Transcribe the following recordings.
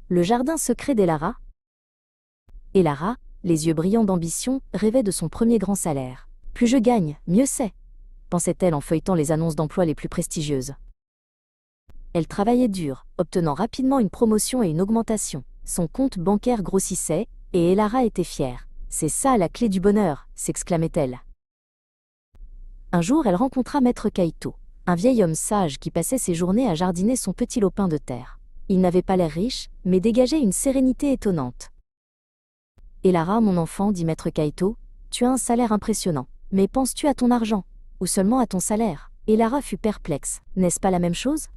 Le jardin secret d'Elara. Elara, les yeux brillants d'ambition, rêvait de son premier grand salaire. Plus je gagne, mieux c'est, pensait-elle en feuilletant les annonces d'emploi les plus prestigieuses. Elle travaillait dur, obtenant rapidement une promotion et une augmentation. Son compte bancaire grossissait, et Elara était fière. « C'est ça la clé du bonheur !» s'exclamait-elle. Un jour, elle rencontra Maître Kaito, un vieil homme sage qui passait ses journées à jardiner son petit lopin de terre. Il n'avait pas l'air riche, mais dégageait une sérénité étonnante. « Elara, mon enfant, dit Maître Kaito, tu as un salaire impressionnant. Mais penses-tu à ton argent, ou seulement à ton salaire ?» Elara fut perplexe. « N'est-ce pas la même chose ?»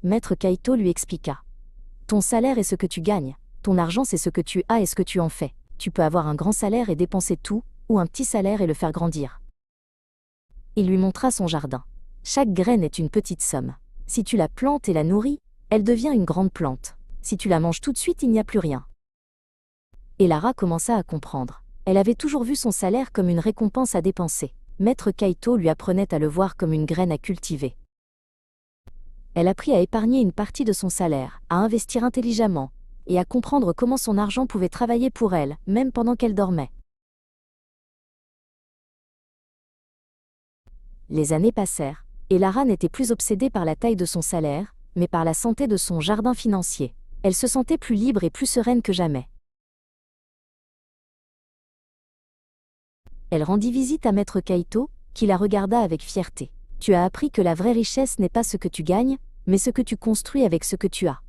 Maître Kaito lui expliqua. « Ton salaire est ce que tu gagnes, ton argent c'est ce que tu as et ce que tu en fais. Tu peux avoir un grand salaire et dépenser tout, ou un petit salaire et le faire grandir. » Il lui montra son jardin. Chaque graine est une petite somme. Si tu la plantes et la nourris, elle devient une grande plante. Si tu la manges tout de suite, il n'y a plus rien. Elara commença à comprendre. Elle avait toujours vu son salaire comme une récompense à dépenser. Maître Kaito lui apprenait à le voir comme une graine à cultiver. Elle apprit à épargner une partie de son salaire, à investir intelligemment, et à comprendre comment son argent pouvait travailler pour elle, même pendant qu'elle dormait. Les années passèrent, et Elara n'était plus obsédée par la taille de son salaire, mais par la santé de son jardin financier. Elle se sentait plus libre et plus sereine que jamais. Elle rendit visite à Maître Kaito, qui la regarda avec fierté. « Tu as appris que la vraie richesse n'est pas ce que tu gagnes, mais ce que tu construis avec ce que tu as. »